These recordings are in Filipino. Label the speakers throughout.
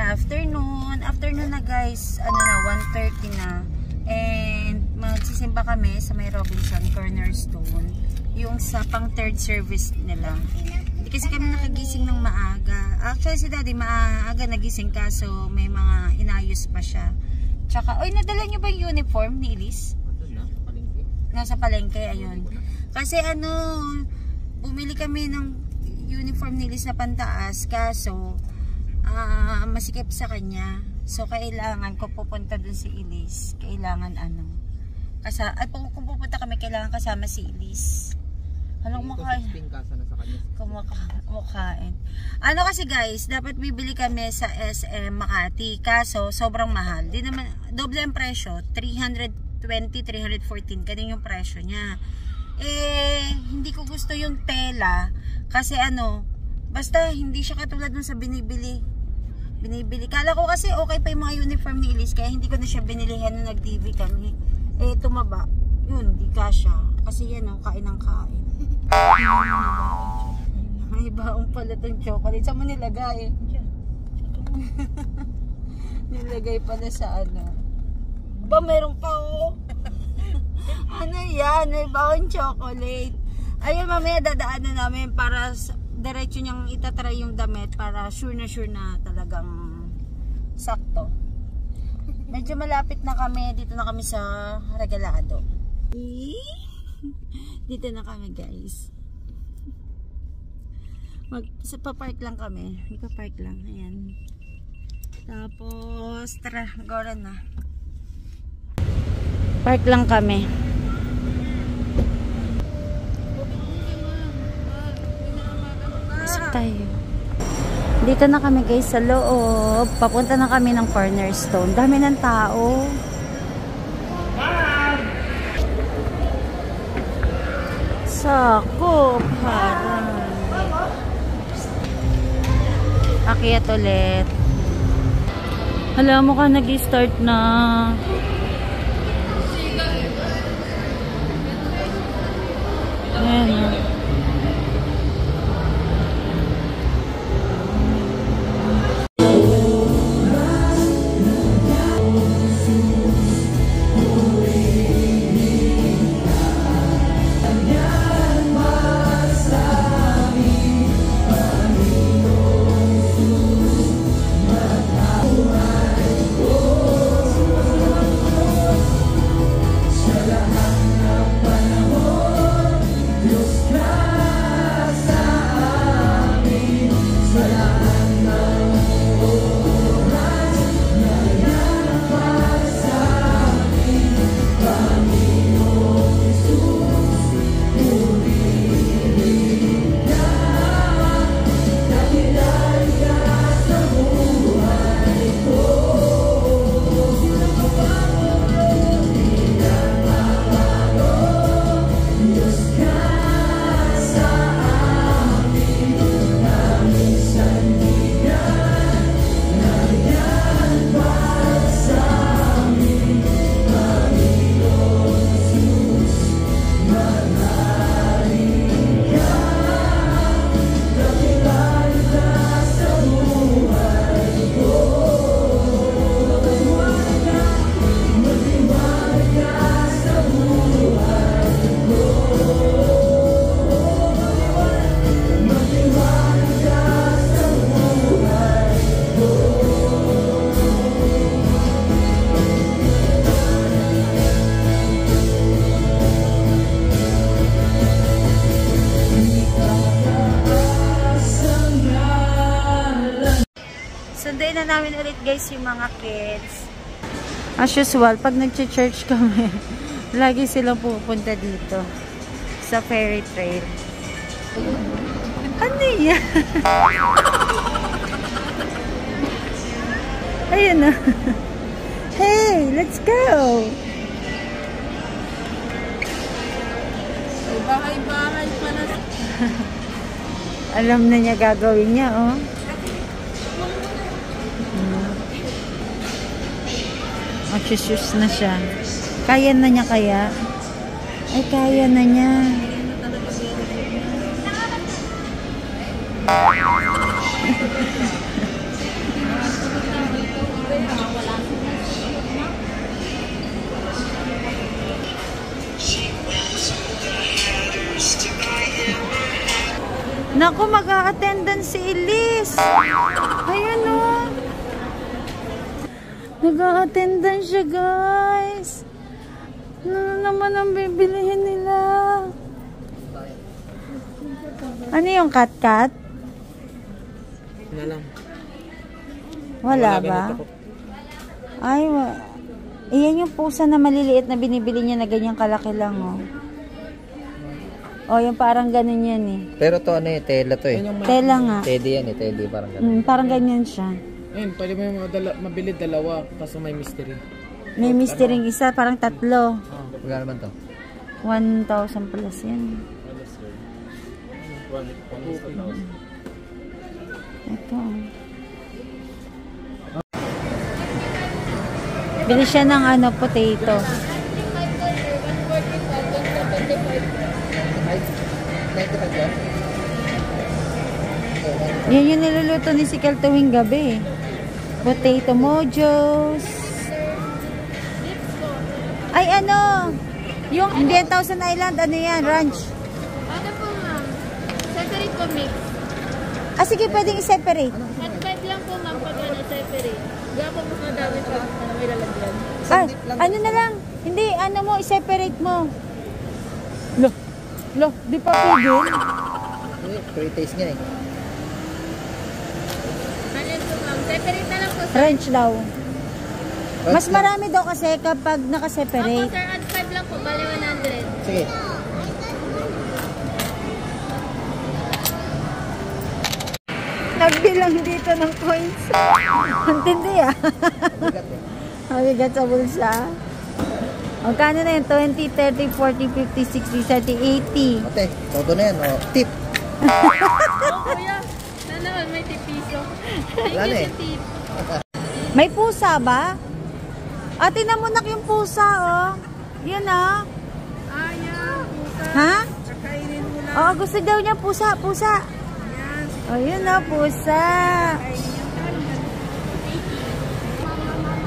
Speaker 1: afternoon. Afternoon na guys, ano na, 1:30 na. And magsisimba kami sa may Robinson Cornerstone. Yung sa pang third service nila. Hindi kasi kami nakagising ng maaga. Actually si daddy maaga nagising kaso may mga inayos pa siya. Tsaka, oy, nadala nyo ba yung uniform ni Elise? Nasa palengke, ayun. Kasi ano, bumili kami ng uniform ni Elise na pantaas kaso masikip sa kanya. So kailangan kung pupunta dun si Elise, kailangan ano. Kasi at kung pupunta kami kailangan kasama si Elise. Anong makain? Kumakain. Ano kasi guys, dapat bibili kami sa SM Makati kaso sobrang mahal. Di naman doble ang presyo, 320, 314 ganun yung presyo niya. Hindi ko gusto yung tela kasi ano, basta hindi siya katulad ng sa binibili. Kala ko kasi okay pa yung mga uniform ni Elise kaya hindi ko na siya binilihan nung nag-TV kami. Tumaba. Yun, di kasya. Kasi yan o, kain ng kain. May baong pala itong chocolate. Saan mo nilagay? Nilagay pala sa ano. Ba, meron pa o. Ano yan? May baong chocolate. Ayun, mamaya dadaan na namin para diretso niyang itatry yung damit para sure na talagang sakto. Medyo malapit na kami. Dito na kami sa Regalado. Dito na kami guys. Papark lang kami. Papark lang. Ayan. Tapos tara, gora na. Park lang kami. Pasok tayo. Dito na kami guys sa loob. Papunta na kami ng Cornerstone. Dami ng tao. Sakop. Harang. Akyat ulit. Alam mo ka nag-start na. Ayan. Sundayin na namin ulit guys yung mga kids. As usual, pag nag-church kami, lagi silang pupunta dito sa Fairy Trail. Ano yan? Ayun na. Hey, let's go! Bahay-bahay pa na. Alam na niya gagawin niya, oh. Magsishoes na siya. Kaya na niya kaya? Ay, kaya na niya. Naku, mag-a-attendance si Elise. Ayan o. Nag-a-attendance siya, guys. Ano naman ang bibilihin nila? Ano yung cat-cat?
Speaker 2: Wala lang.
Speaker 1: Wala ba? Ay, iyan yung pusa na maliliit na binibili niya na ganyang kalaki lang, oh. Oh, yung parang ganun yan, eh.
Speaker 2: Pero to ano eh, tela to eh.
Speaker 1: Tela nga.
Speaker 2: Teddy yan eh, teddy parang ganun.
Speaker 1: Parang ganyan siya.
Speaker 3: Ayun, pwede mo mabili dalawa, kaso may mystery.
Speaker 1: May mystery isa, parang tatlo.
Speaker 2: Magkano naman to?
Speaker 1: 1,000 plus yan. Ito. Bili siya ng ano, potato. Yan yung niluluto ni Sikel tuwing gabi. Potato mojos. Ay ano, yung Indian Thousand Island, ano yan, ranch?
Speaker 4: Ano po ma'am? Separate po mix.
Speaker 1: Ah sige, pwedeng i-separate.
Speaker 4: At 5 lang po ma'am pag ano, separate. Gaya po mas madami pa may lalagyan.
Speaker 1: Ay, ano na lang. Hindi, ano mo, i-separate mo. Lo, di pa pwede.
Speaker 2: Pre-taste niya eh.
Speaker 4: Ano po ma'am? Separate na lang po sir.
Speaker 1: Ranch daw. Mas marami daw kasi kapag
Speaker 4: Opo
Speaker 1: naka-separate.
Speaker 4: sir, add 5 lang po. Bali 100.
Speaker 2: Sige.
Speaker 1: Nagbilang dito ng coins. Ang tindi ah.
Speaker 2: Bigat eh.
Speaker 1: Mabigat sa bulsa. Magkano na yun? 20, 30, 40, 50, 60, 70, 80.
Speaker 2: Ate, todo na yan. Oh. Tip.
Speaker 4: Oh kuya, na naman may tipiso. Thank
Speaker 2: Wala na
Speaker 4: you
Speaker 2: eh.
Speaker 4: sa tip.
Speaker 1: May pusa ba? Ate na mo nak yung pusa oh. Yan ah.
Speaker 4: Ayaw, pusa.
Speaker 1: Ha?
Speaker 4: Kakainin mo lang.
Speaker 1: Oo, gusto daw niya pusa, pusa. Oh, yun na, pusa.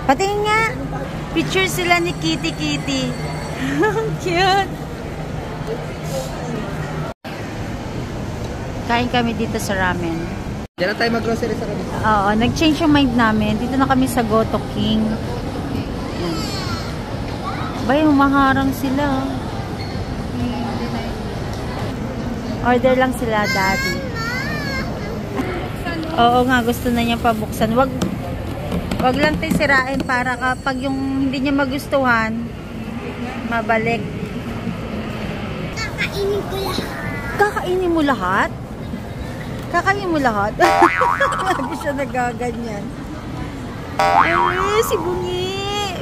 Speaker 1: Patingin nga. Picture sila ni Kitty Kitty. Cute. Kain kami dito sa ramen.
Speaker 2: Diyan na tayo mag-grocery sa kabisa.
Speaker 1: Oo, nag-change yung mind namin. Dito na kami sa Goto King. Bay, humaharang sila. Order lang sila, daddy. Oo nga, gusto na niya pabuksan. Wag lang tayo sirain para kapag yung hindi niya magustuhan, mabalik.
Speaker 4: Kakainin ko lahat.
Speaker 1: Kakainin mo lahat? Kakainin mo lahat? Lagi siya nagaganyan. Ay, si Bungi.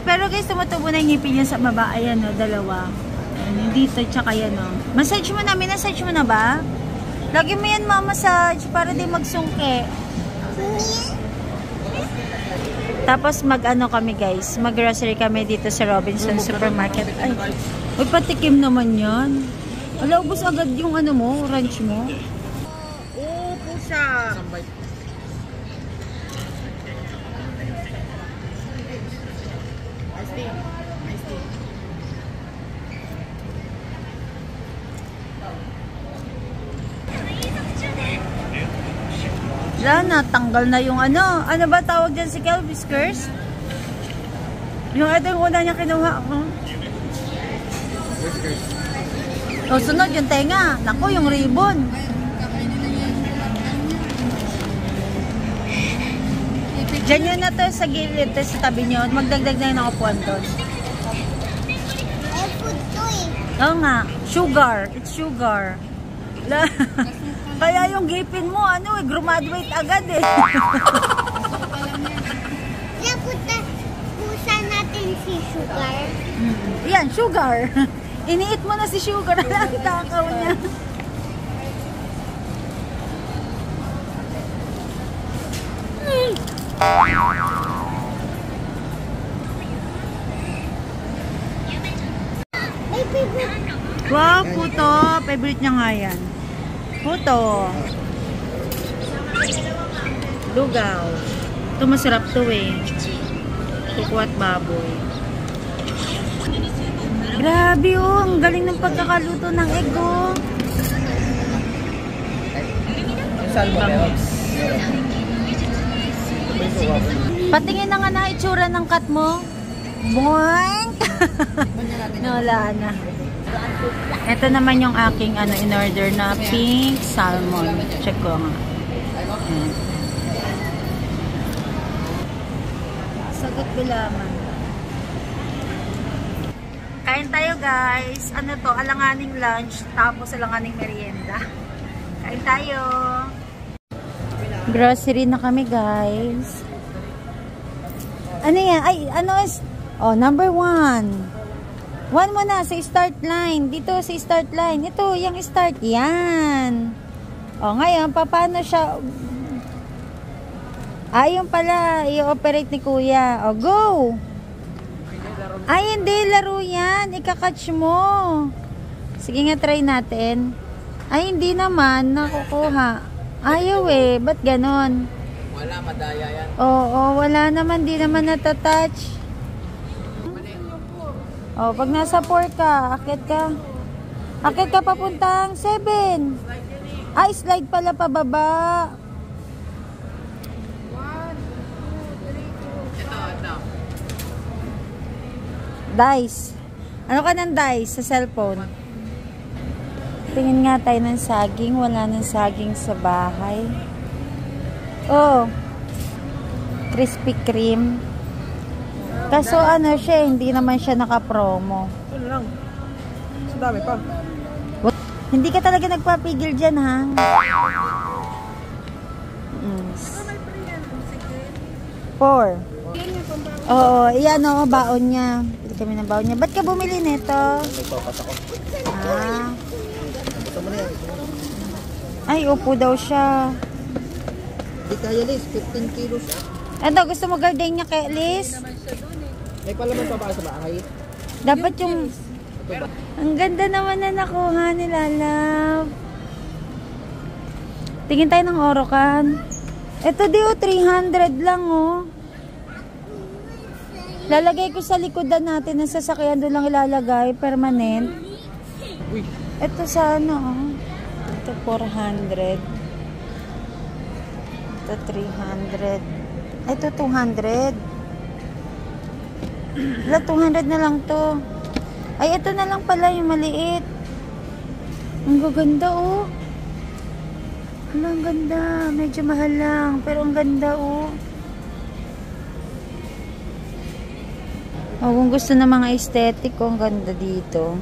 Speaker 1: Pero guys, tumutubo na yung ngipin niya sa baba. Ayan o, dalawa. Ayan, dito, tsaka yan o. Massage mo na, minasage mo na ba? Lagi mo yan mamassage para di magsungke. Tapos mag-ano kami guys, mag-grocery kami dito sa Robinson Supermarket. Ay, patikim naman yan. Ala, ubos agad yung ano mo, ranch mo. Oo, pusa. Wala na, tanggal na yung ano. Ano ba tawag dyan si Kel? Whiskers? Yung ito yung una niya kinuha.
Speaker 2: Whiskers.
Speaker 1: O, sunod yung tenga. Naku, yung ribbon. Diyan yun na to sa gilid, to sa tabi nyo. Magdagdag na yung nakapuan doon. Oo nga, sugar. It's sugar. Kaya yung gipin mo, ano eh, graduate agad eh.
Speaker 4: Napunta pusa natin si Sugar.
Speaker 1: Yan, sugar. Iniit mo na si sugar. Ang takaw niya. Wow, puto. Favorite niya nga yan. Puto. Lugaw. Ito masarap to eh. Kuko at baboy. Grabe oh. Ang galing ng pagkakaluto ng egg oh.
Speaker 2: salmon meron.
Speaker 1: Patingin na nga na itsura ng cut mo. Boing! Wala na. Ito naman yung aking in-order na pink salmon. Check ko nga. Ayan. Sagot bilaman. Kain tayo guys. Ano to? Alanganing lunch. Tapos alanganing merienda. Kain tayo. Grocery na kami guys. Ano yan? Ay, ano is... Oh, number 1. 1 muna sa start line. Dito sa start line. Ito, yung start. Yan. Oh, ngayon, paano siya... Ayun pala, i-operate ni kuya. Oh, go! Ay, hindi. Laro yan. Ikakatch mo. Sige nga, try natin. Ay, hindi naman. Nakukuha. Ayaw eh. Ba't ganon?
Speaker 3: Wala, madaya yan.
Speaker 1: Oo, wala naman. Di naman natatouch. Oh, pag nasa 4 ka, akit ka. Akit ka papuntang 7. Ay, slide pala pababa.
Speaker 3: 1, 2, 3, 4. Ito.
Speaker 1: Dice. Ano ka ng dice sa cellphone? Tingin nga tayo ng saging. Wala ng saging sa bahay. Oh. Krispy Kreme. Kaso ano siya, hindi naman siya naka-promo.
Speaker 3: Ano lang. Sa dami pa.
Speaker 1: Hindi ka talaga nagpapigil dyan, ha? Four. Oo, iyan o, baon niya. Pili kami ng baon niya. Ba't ka bumili nito? Ah. Ay, upo daw siya.
Speaker 2: Hindi kaya Liz, 15 kilos.
Speaker 1: Ito, gusto mo gardenia kay Liz?
Speaker 2: May palaman pa ba sa bahay?
Speaker 1: Dapat yung... Ang ganda naman na nakuha nila, love. Tingin tayo ng Orocan. Ito di 300 lang, oh. Lalagay ko sa likodan natin ng sasakyan. Doon lang ilalagay, permanent. Ito sa ano, oh. Ito 400. Ito 300. Ito 200. Wala, 200 na lang to. Ay, ito na lang pala yung maliit. Ang gaganda, oh. Wala, ang ganda. Medyo mahal lang. Pero ang ganda, oh. Oh, kung gusto ng mga aesthetic, oh, ang ganda dito.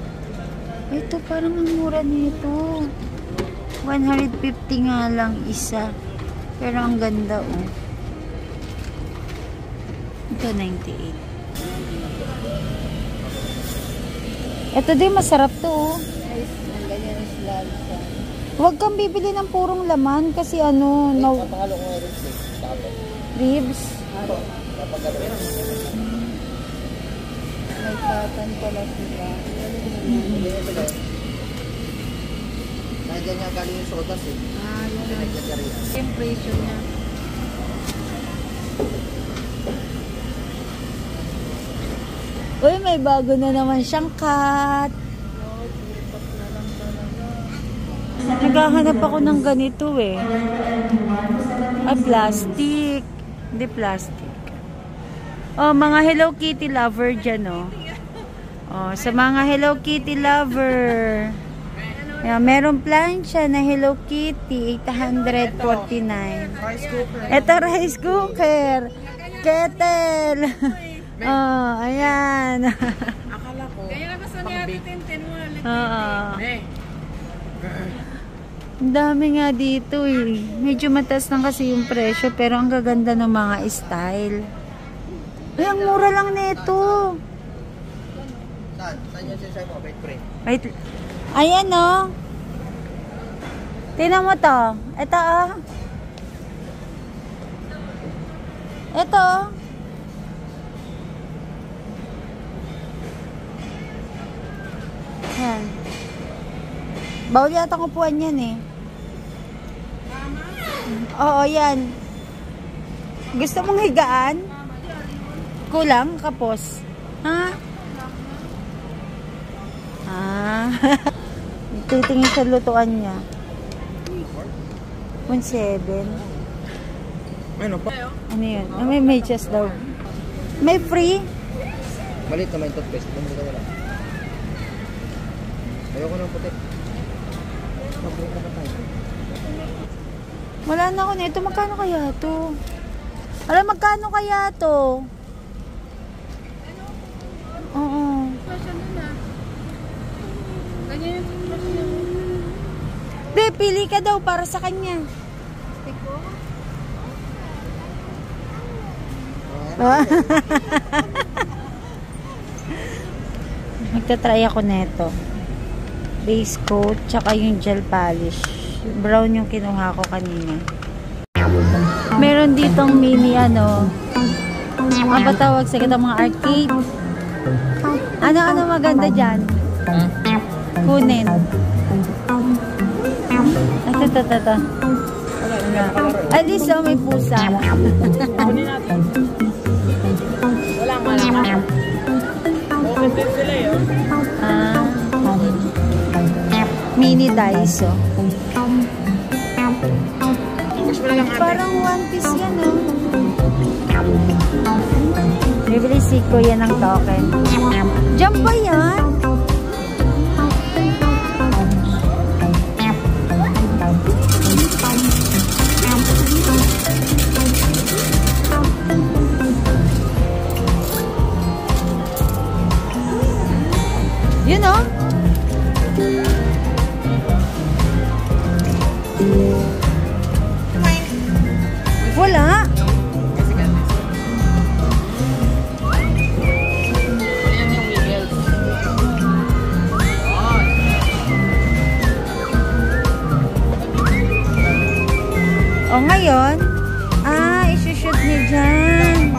Speaker 1: Ito, parang ang mura nito. 150 nga lang isa. Pero ang ganda, oh. Ito, 98. Ito din, masarap to, oh. Huwag kang bibili ng purong laman kasi ano, no. Ribs. May katan pala sila.
Speaker 2: Nandiyan nga galing yung sodas eh.
Speaker 1: Ah, yung presyo niya. Uy, may bago na naman siyang cut. Naghahanap ako ng ganito eh. Ay, plastic. Hindi plastic. Oh, mga Hello Kitty lover dyan, oh. Oh, sa mga Hello Kitty lover. Yan, meron plancha na Hello Kitty, 849. Ito, rice cooker. Kettle. Oh, ayan.
Speaker 3: Akala ko.
Speaker 4: Kaya na gusto niya titintin mo.
Speaker 1: Oo. Ang dami nga dito eh. Medyo mataas lang kasi yung presyo pero ang gaganda ng mga style. Ay, ang mura lang nito.
Speaker 2: Saan? Saan yung sinasabi mo?
Speaker 1: Wait. Ayan, oh. Tingnan mo to. Ito, oh. Ito, oh. Yan. Bawal yata ang upuan yan eh. Oo, yan. Gusto mong higaan? Kulang, kapos. Ha? Ah. Titingin sa lutuan niya. iPhone 7.
Speaker 3: Ano pa?
Speaker 1: Ano yun? May medyas daw. May free?
Speaker 2: Malit naman yung toothpaste. Kung dito wala. Ayoko ng puti. Mag-break na pa tayo.
Speaker 1: Wala na ako nito. Magkano kaya to? Alam, magkano kaya to? Oo. Be, pili ka daw para sa kanya. Magta-try ako neto. Base coat, tsaka yung gel polish. Brown yung kinuha ko kanina. Meron ditong mini ano. Ang patawag sa kita mga arcade. Ano maganda dyan? Kunin. Ito. At least may pusa.
Speaker 3: Kunin natin. Wala malakas. Okay din sila yun.
Speaker 1: Mini Daiso.
Speaker 3: Push mo na lang ate.
Speaker 1: Parang one piece yan, oh. Bibili si Kuya ng token. Jump ba yan? Yun, oh. Wala. O ngayon, isushoot niya dyan.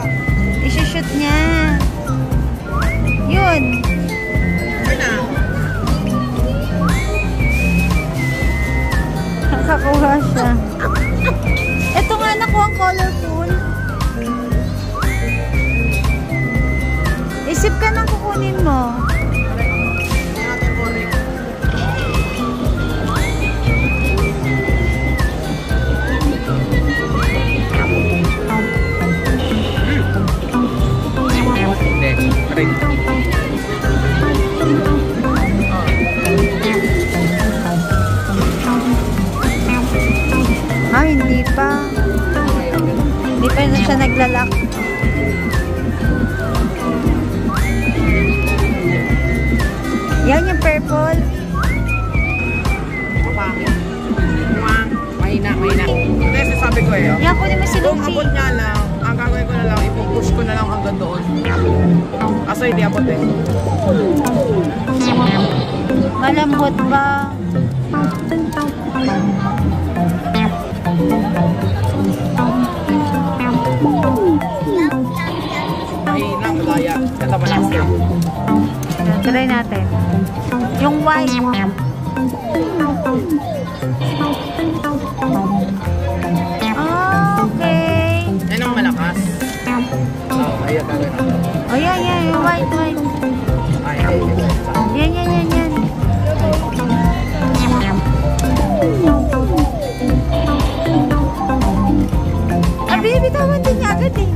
Speaker 1: Isushoot niya. Yun. Nakakuha siya. Ito nga nakuha ang colorful. Isip ka nang kukunin mo. Hindi pa. Hindi pa na siya naglalak. Yan yung purple.
Speaker 3: Mahina. Kasi sabi ko eh.
Speaker 1: Yan, kunin mo si
Speaker 3: Kung
Speaker 1: Luffy.
Speaker 3: abot nga lang, ang gagawin ko na lang, ipupush ko na lang hanggang doon. Kaso hindi abot eh.
Speaker 1: Malambot ba?
Speaker 3: Mahina, malaya. Ito malakas na.
Speaker 1: Try natin. Yung white. Okay.
Speaker 3: Yan ang malakas. Ayan, gagawin natin.
Speaker 1: Oh, yan. Yung white. Yan. Bitawan din niya agad eh.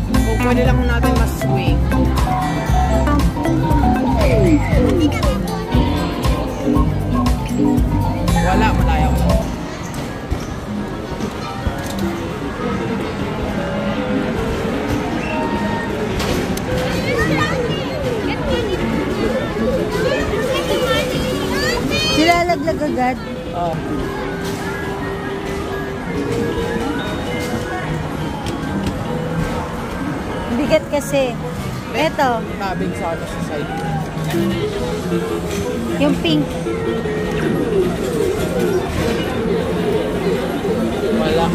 Speaker 3: Kung pwede lang natin mas-swing. Wala, malaya ko.
Speaker 1: Nilalaglag agad.
Speaker 3: Oo.
Speaker 1: Bigat kasi. Eto.
Speaker 3: Tabing sa side.
Speaker 1: Yung pink.
Speaker 3: Wala.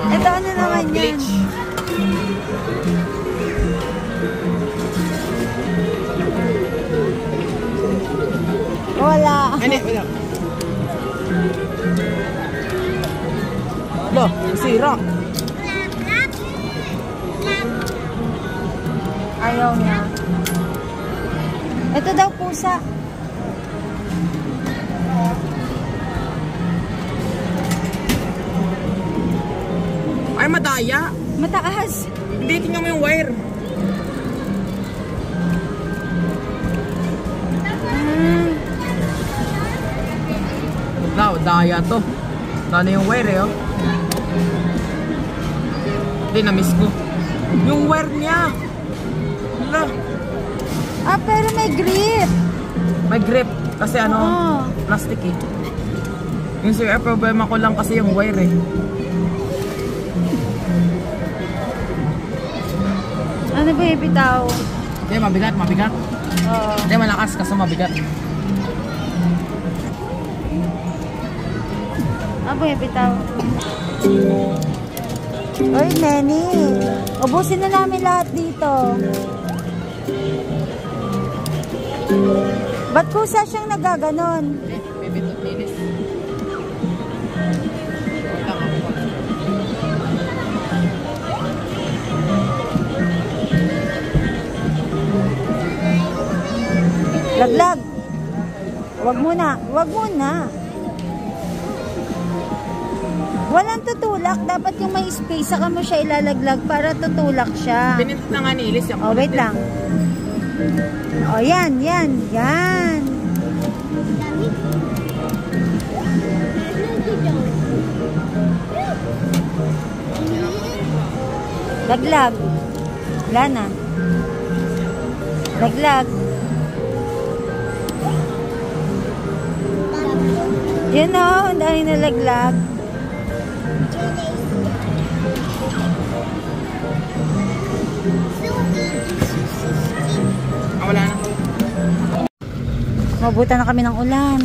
Speaker 1: Ito ano naman yan?
Speaker 3: Bleach.
Speaker 1: Wala.
Speaker 3: Hindi, wala. Lo, sira.
Speaker 1: Ayaw niya. Ito daw pusa.
Speaker 3: Ay, madaya.
Speaker 1: Mataas.
Speaker 3: Hindi, tingnan mo yung wire. Now, daya to. Dano yung wire eh, oh. Hindi, na-miss ko. Yung wire niya. Hala.
Speaker 1: Ah, pero may grip.
Speaker 3: May grip. Kasi ano, plastic eh. Yung sir, problema ko lang kasi yung wire eh.
Speaker 1: Ano ba yung bitaw?
Speaker 3: Hindi, mabigat, mabigat.
Speaker 1: Oo.
Speaker 3: Hindi, malakas kasi mabigat.
Speaker 1: Ano ba yung bitaw? Oy, Nenny. Ubusin na namin lahat dito. Ba't kusa siyang nagaganon?
Speaker 3: Bibitot linis.
Speaker 1: Laglag. Wag muna. Wag muna. Walang tutulak. Dapat yung may space, saka mo siya ilalaglag para tutulak siya.
Speaker 3: Pinindot na nga ni Ilis yung
Speaker 1: Oh, wait lang. Oh, yan, yan, yan. Laglag. Wala na. Laglag. Yan o, dahil nalaglag.
Speaker 3: wala na.
Speaker 1: Mabuta na kami ng ulan.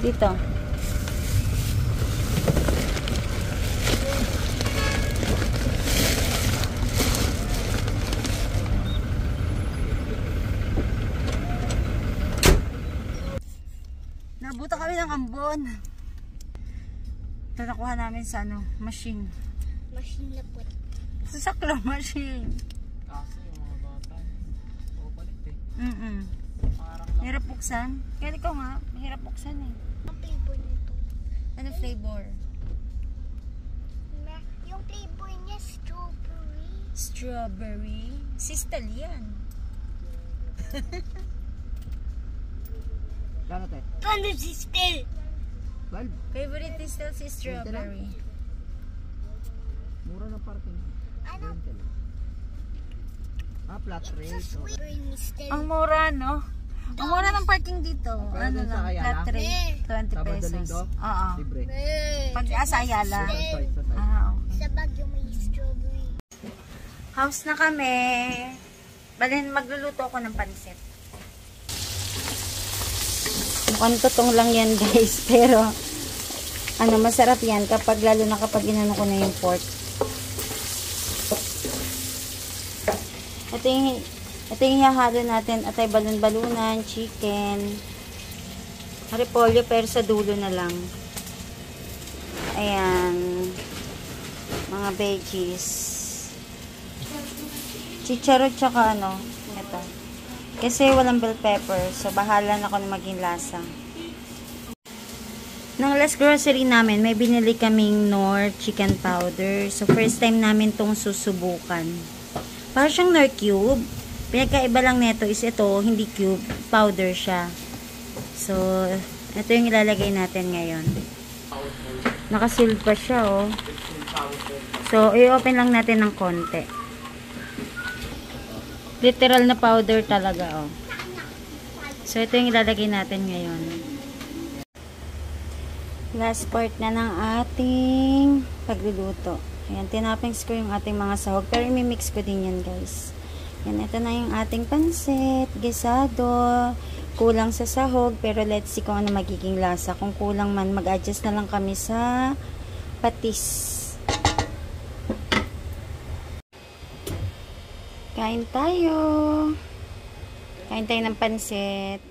Speaker 1: Dito. Nabuta kami ng ambon. Ito nakuha namin sa ano, machine.
Speaker 2: Machine na po.
Speaker 1: Sa saklo machine.
Speaker 3: Kasi yung mga bata, papalit eh.
Speaker 1: Hirap buksan. Kaya ikaw nga, mahirap buksan eh.
Speaker 2: Ang flavor nito.
Speaker 1: Ano flavor?
Speaker 2: Yung flavor niya strawberry.
Speaker 1: Strawberry. Sistal yan.
Speaker 3: Gano'n tayo?
Speaker 2: Ano si Stel?
Speaker 3: 12.
Speaker 1: Favorite is still si strawberry.
Speaker 3: Mura ng parking.
Speaker 2: Ano?
Speaker 3: Flat rate.
Speaker 1: Ang mura, no? Ang mura ng parking dito.
Speaker 3: Pero
Speaker 1: Ano
Speaker 3: dun sa
Speaker 1: lang,
Speaker 3: Ayala?
Speaker 1: flat rate. 20
Speaker 3: Sabado
Speaker 1: pesos.
Speaker 3: linggo?
Speaker 1: Oo.
Speaker 3: Libre.
Speaker 1: Pag sa Ayala.
Speaker 3: Sa site.
Speaker 1: Ah, okay.
Speaker 2: Sa Baguio may strawberry.
Speaker 1: House na kami. Balin, magluluto ako ng pansit. Mukhang tutong lang yan, guys. Pero, ano, masarap yan kapag, lalo na kapag inano ko na yung pork. Ito yung hahalo natin. Atay balon-balunan, chicken, repolyo, pero sa dulo na lang. Ayan. Mga veggies. Chicharon tsaka ano, ito. Kasi walang bell pepper, so bahala na ako na maging lasa. Nang last grocery namin, may binili kaming Knorr chicken powder. So first time namin tong susubukan. Para siyang Knorr cube. Pinagkaiba lang nito is ito, hindi cube, powder siya. So, ito yung ilalagay natin ngayon. Nakaseal pa siya, oh. So, i-open lang natin ng konti. Literal na powder talaga, oh. So, ito yung ilalagay natin ngayon. Last part na ng ating pagluluto. Ayan, tinapings ko yung ating mga sahog. Pero imimix ko din yan, guys. Yan, ito na yung ating pansit, gisado. Kulang sa sahog, pero let's see kung ano magiging lasa. Kung kulang man, mag-adjust na lang kami sa patis. Kain tayo. Kain tayo ng pansit.